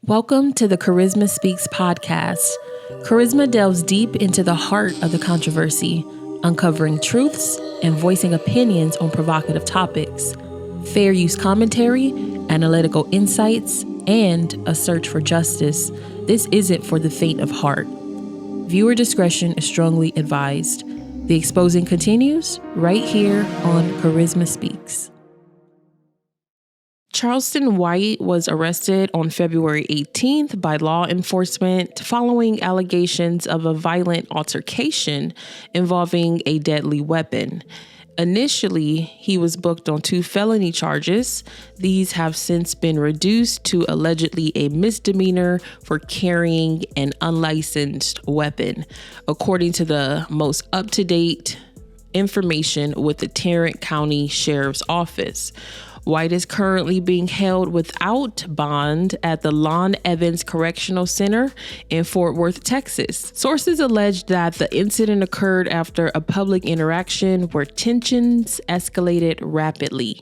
Welcome to the Karizma Speaks podcast. Karizma delves deep into the heart of the controversy, uncovering truths and voicing opinions on provocative topics, fair use commentary, analytical insights, and a search for justice. This isn't for the faint of heart. Viewer discretion is strongly advised. The exposing continues right here on Karizma Speaks. Charleston White was arrested on February 18th by law enforcement following allegations of a violent altercation involving a deadly weapon. Initially, he was booked on 2 felony charges. These have since been reduced to allegedly a misdemeanor for carrying an unlicensed weapon, according to the most up-to-date information with the Tarrant County Sheriff's Office. White is currently being held without bond at the Lon Evans Correctional Center in Fort Worth, Texas. Sources allege that the incident occurred after a public interaction where tensions escalated rapidly.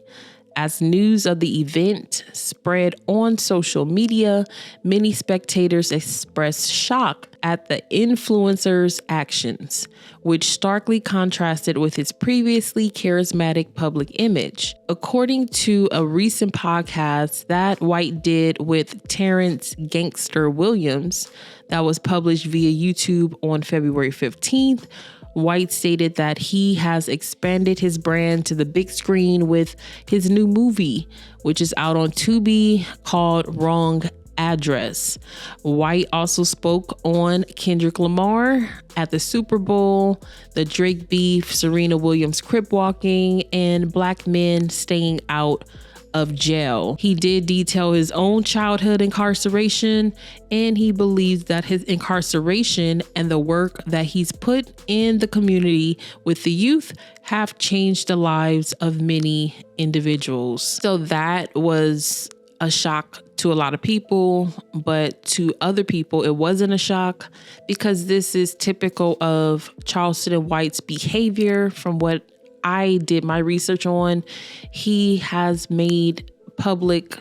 As news of the event spread on social media, many spectators expressed shock at the influencer's actions, which starkly contrasted with his previously charismatic public image. According to a recent podcast that White did with Terrence "Gangster" Williams that was published via YouTube on February 15th, White stated that he has expanded his brand to the big screen with his new movie, which is out on Tubi, called Wrong Address. White also spoke on Kendrick Lamar at the Super Bowl, the Drake beef, Serena Williams crip walking, and black men staying out of jail. He did detail his own childhood incarceration, and he believes that his incarceration and the work that he's put in the community with the youth have changed the lives of many individuals. So that was a shock to a lot of people, but to other people, it wasn't a shock because this is typical of Charleston White's behavior. From what I did my research on, he has made public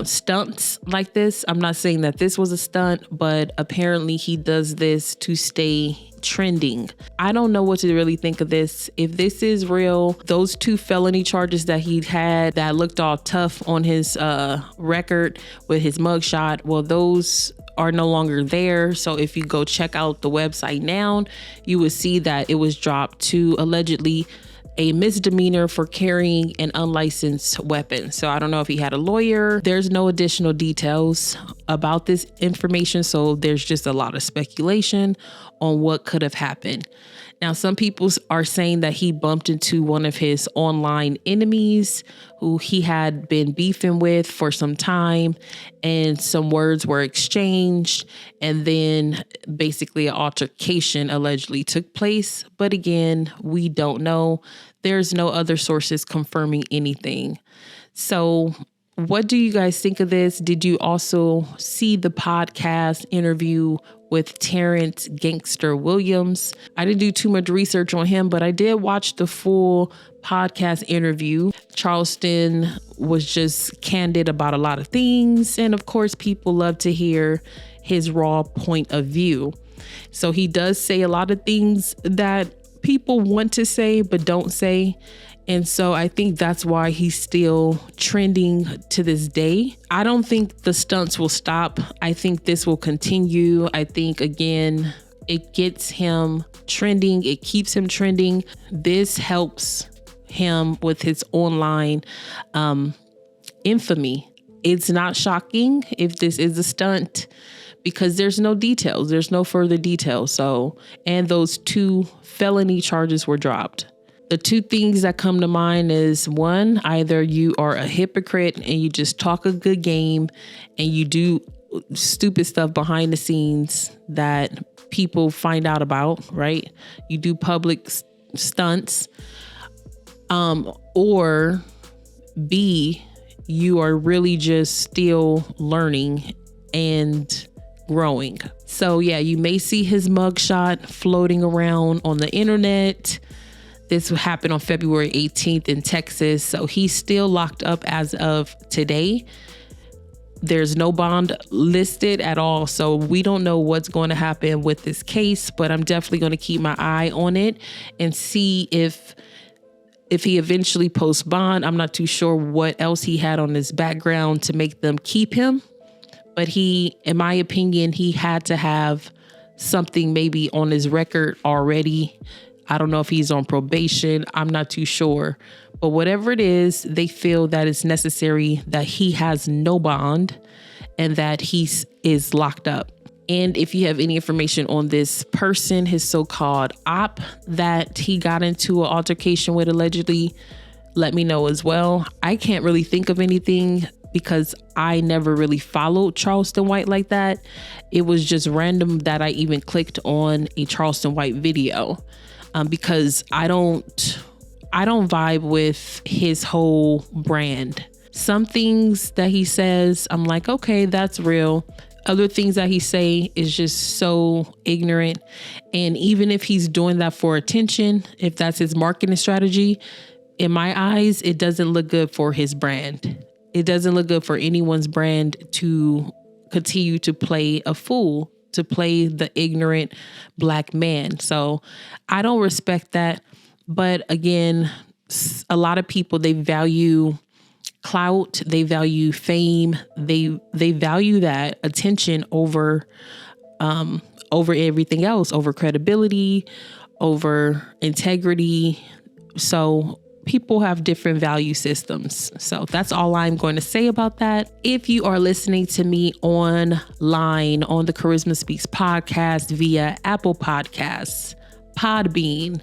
stunts like this. I'm not saying that this was a stunt, but apparently he does this to stay trending. I don't know what to really think of this. If this is real, those 2 felony charges that he had that looked all tough on his record with his mugshot, well, those are no longer there. So if you go check out the website now, you will see that it was dropped to allegedly a misdemeanor for carrying an unlicensed weapon. So I don't know if he had a lawyer. There's no additional details about this information. So there's just a lot of speculation on what could have happened. Now, some people are saying that he bumped into one of his online enemies who he had been beefing with for some time, and some words were exchanged, and then basically an altercation allegedly took place. But again, we don't know. There's no other sources confirming anything. So what do you guys think of this? Did you also see the podcast interview with Terrence "Gangster" Williams? I didn't do too much research on him, but I did watch the full podcast interview. Charleston was just candid about a lot of things. And of course, people love to hear his raw point of view. So he does say a lot of things that people want to say, but don't say. And so I think that's why he's still trending to this day. I don't think the stunts will stop. I think this will continue. I think, again, it gets him trending. It keeps him trending. This helps him with his online infamy. It's not shocking if this is a stunt because there's no details. There's no further details. So, and those 2 felony charges were dropped. The 2 things that come to mind is, one, either you are a hypocrite and you just talk a good game and you do stupid stuff behind the scenes that people find out about, right? You do public stunts. Or B, you are really just still learning and growing. So yeah, you may see his mugshot floating around on the internet. This happened on February 18th in Texas. So he's still locked up as of today. There's no bond listed at all. So we don't know what's going to happen with this case, but I'm definitely going to keep my eye on it and see if he eventually posts bond. I'm not too sure what else he had on his background to make them keep him. But in my opinion, he had to have something maybe on his record already. I don't know if he's on probation. I'm not too sure. But whatever it is, they feel that it's necessary that he has no bond and that he is locked up. And if you have any information on this person, his so-called op that he got into an altercation with allegedly, let me know as well. I can't really think of anything because I never really followed Charleston White like that. It was just random that I even clicked on a Charleston White video because I don't vibe with his whole brand. Some things that he says, I'm like, okay, that's real. Other things that he say is just so ignorant. And even if he's doing that for attention, if that's his marketing strategy, in my eyes, it doesn't look good for his brand. It doesn't look good for anyone's brand to continue to play a fool, to play the ignorant black man. So I don't respect that. But again, a lot of people, they value clout, they value fame, they value that attention over everything else, over credibility, over integrity. So people have different value systems. So that's all I'm going to say about that. If you are listening to me online on the Karizma Speaks podcast via Apple Podcasts, Podbean,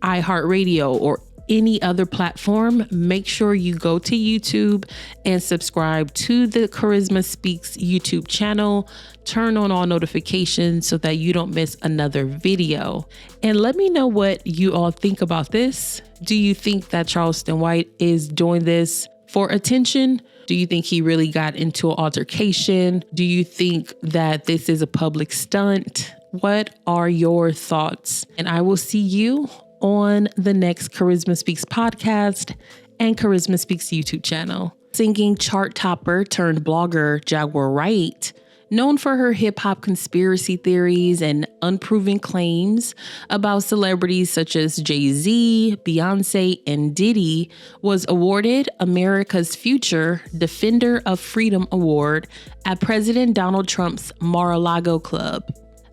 iHeartRadio, or any other platform, make sure you go to YouTube and subscribe to the Karizma Speaks YouTube channel. Turn on all notifications so that you don't miss another video. And let me know what you all think about this. Do you think that Charleston White is doing this for attention? Do you think he really got into an altercation? Do you think that this is a public stunt? What are your thoughts? And I will see you on the next Karizma Speaks podcast and Karizma Speaks YouTube channel. Singing chart topper turned blogger Jaguar Wright, known for her hip hop conspiracy theories and unproven claims about celebrities such as Jay-Z, Beyonce, and Diddy, was awarded America's Future Defender of Freedom Award at President Donald Trump's Mar-a-Lago Club.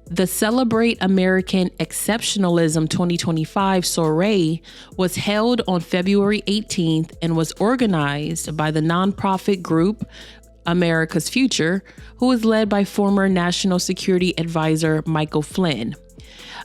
The Celebrate American Exceptionalism 2025 soiree was held on February 18th and was organized by the nonprofit group America's Future, who is led by former National Security Advisor Michael Flynn.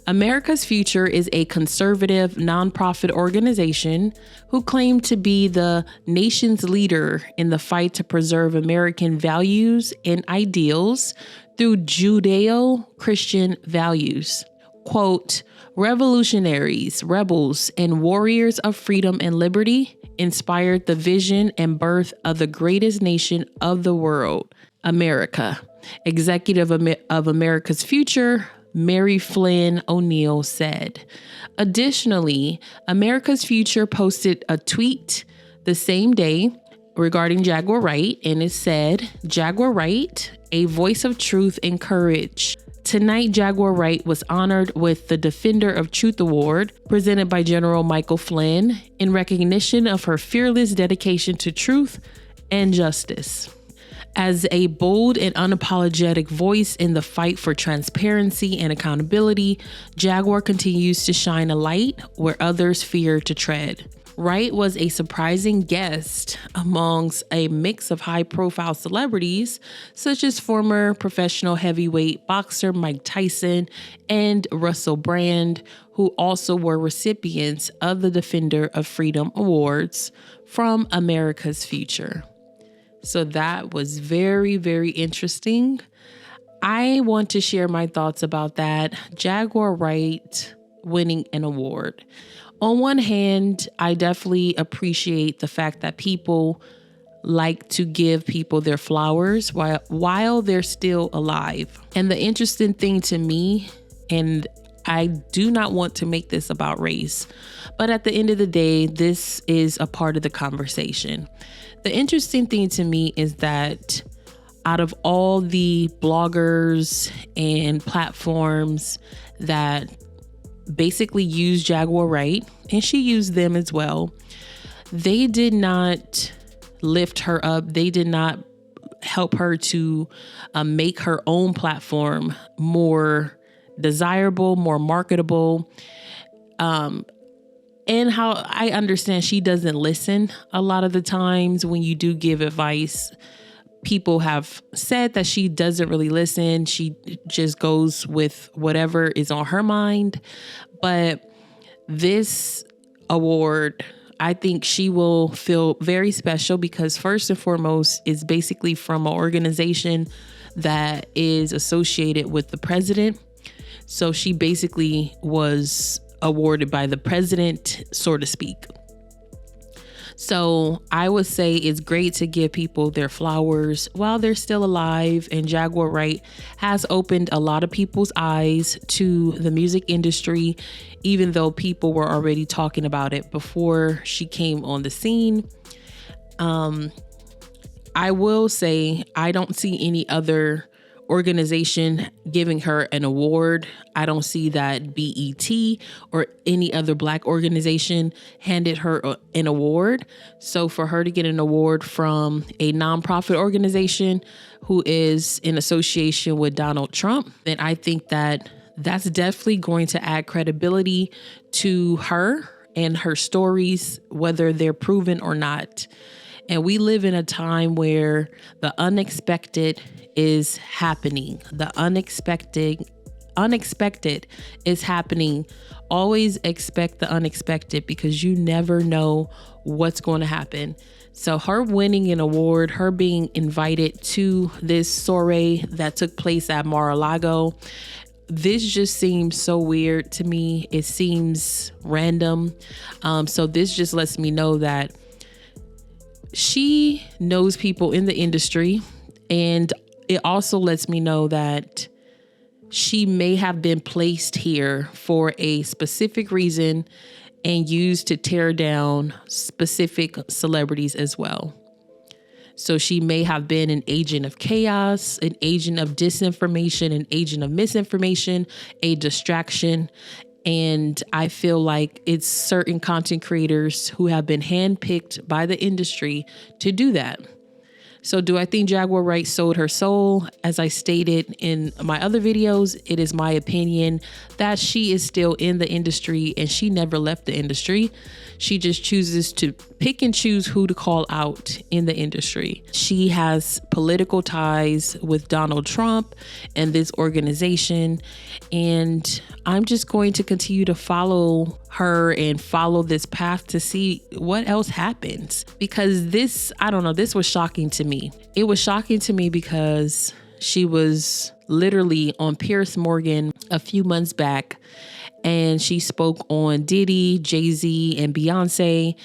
America's Future is a conservative nonprofit organization who claim to be the nation's leader in the fight to preserve American values and ideals through Judeo-Christian values. Quote, revolutionaries, rebels, and warriors of freedom and liberty inspired the vision and birth of the greatest nation of the world, America. Executive of America's Future, Mary Flynn O'Neill said. Additionally, America's Future posted a tweet the same day regarding Jaguar Wright, and it said, Jaguar Wright, a voice of truth and courage. Tonight, Jaguar Wright was honored with the Defender of Truth Award presented by General Michael Flynn in recognition of her fearless dedication to truth and justice. As a bold and unapologetic voice in the fight for transparency and accountability, Jaguar continues to shine a light where others fear to tread. Wright was a surprising guest amongst a mix of high-profile celebrities, such as former professional heavyweight boxer Mike Tyson and Russell Brand, who also were recipients of the Defender of Freedom Awards from America's Future. So that was very, very interesting. I want to share my thoughts about that. Jaguar Wright winning an award. On one hand, I definitely appreciate the fact that people like to give people their flowers while they're still alive. And the interesting thing to me, and I do not want to make this about race, but at the end of the day, this is a part of the conversation. The interesting thing to me is that out of all the bloggers and platforms that basically use Jaguar Wright, and she used them as well, they did not lift her up. They did not help her to make her own platform more desirable, more marketable. And how I understand she doesn't listen a lot of the times when you do give advice. People have said that she doesn't really listen. She just goes with whatever is on her mind. But this award, I think she will feel very special because first and foremost, it's basically from an organization that is associated with the president. So she basically was awarded by the president, so to speak. So I would say it's great to give people their flowers while they're still alive. And Jaguar Wright has opened a lot of people's eyes to the music industry, even though people were already talking about it before she came on the scene. I will say I don't see any other organization giving her an award. I don't see that BET or any other Black organization handed her an award. So for her to get an award from a nonprofit organization who is in association with Donald Trump, then I think that that's definitely going to add credibility to her and her stories, whether they're proven or not. And we live in a time where the unexpected is happening. The unexpected is happening. Always expect the unexpected because you never know what's going to happen. So her winning an award, her being invited to this soiree that took place at Mar-a-Lago, this just seems so weird to me. It seems random. So this just lets me know that she knows people in the industry, and it also lets me know that she may have been placed here for a specific reason and used to tear down specific celebrities as well. So she may have been an agent of chaos, an agent of disinformation, an agent of misinformation, a distraction. And I feel like it's certain content creators who have been handpicked by the industry to do that. So do I think Jaguar Wright sold her soul? As I stated in my other videos, it is my opinion that she is still in the industry and she never left the industry. She just chooses to pick and choose who to call out in the industry. She has political ties with Donald Trump and this organization. And I'm just going to continue to follow her and follow this path to see what else happens. Because this was shocking to me. It was shocking to me because she was literally on Piers Morgan a few months back, and she spoke on Diddy, Jay-Z, and Beyonce,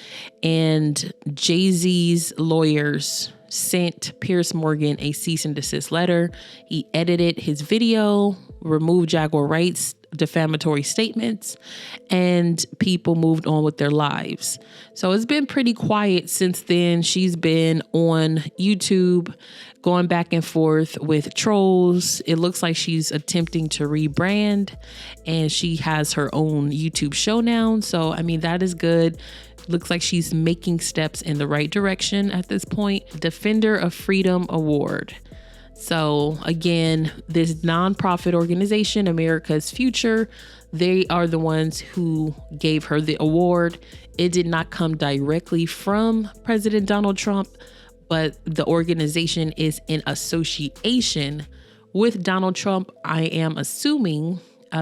and Jay-Z's lawyers sent Piers Morgan a cease and desist letter. He edited his video, removed Jaguar Wright's defamatory statements, and people moved on with their lives. So it's been pretty quiet since then. She's been on YouTube going back and forth with trolls. It looks like she's attempting to rebrand, and she has her own YouTube show now. So, I mean, that is good. Looks like she's making steps in the right direction at this point. Defender of Freedom Award. So again, this nonprofit organization, America's Future, they are the ones who gave her the award. It did not come directly from President Donald Trump, but the organization is in association with Donald Trump, I am assuming,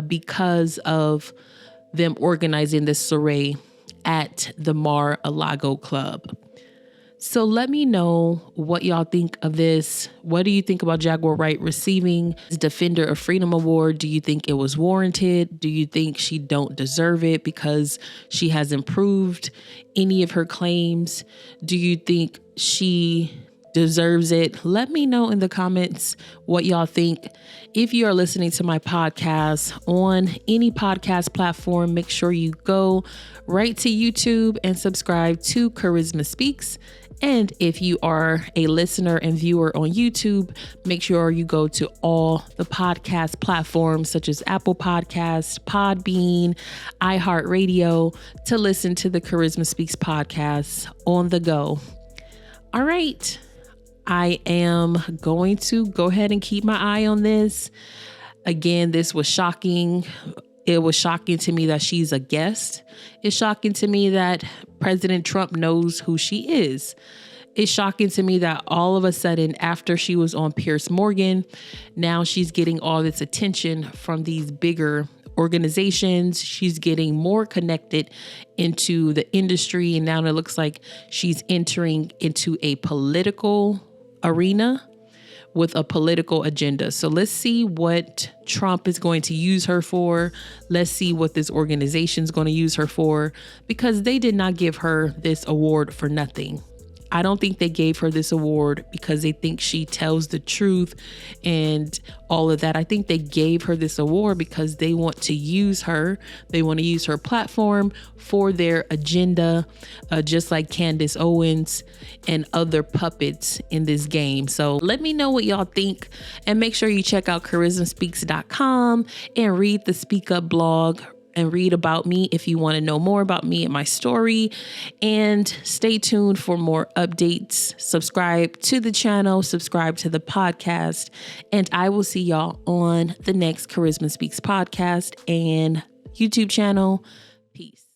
because of them organizing this soiree at the Mar-a-Lago Club. So let me know what y'all think of this. What do you think about Jaguar Wright receiving the Defender of Freedom Award? Do you think it was warranted? Do you think she don't deserve it because she hasn't proved any of her claims? Do you think she deserves it? Let me know in the comments what y'all think. If you are listening to my podcast on any podcast platform, make sure you go right to YouTube and subscribe to Karizma Speaks. And if you are a listener and viewer on YouTube, make sure you go to all the podcast platforms such as Apple Podcasts, Podbean, iHeartRadio to listen to the Karizma Speaks podcast on the go. All right. I am going to go ahead and keep my eye on this. Again, this was shocking. It was shocking to me that she's a guest. It's shocking to me that President Trump knows who she is. It's shocking to me that all of a sudden, after she was on Piers Morgan, now she's getting all this attention from these bigger organizations. She's getting more connected into the industry. And now it looks like she's entering into a political arena with a political agenda. So let's see what Trump is going to use her for. Let's see what this organization is going to use her for, because they did not give her this award for nothing. I don't think they gave her this award because they think she tells the truth and all of that. I think they gave her this award because they want to use her. They want to use her platform for their agenda, just like Candace Owens and other puppets in this game. So let me know what y'all think, and make sure you check out charismaspeaks.com and read the Speak Up blog and read about me if you want to know more about me and my story. And stay tuned for more updates. Subscribe to the channel, subscribe to the podcast, and I will see y'all on the next Karizma Speaks podcast and YouTube channel. Peace.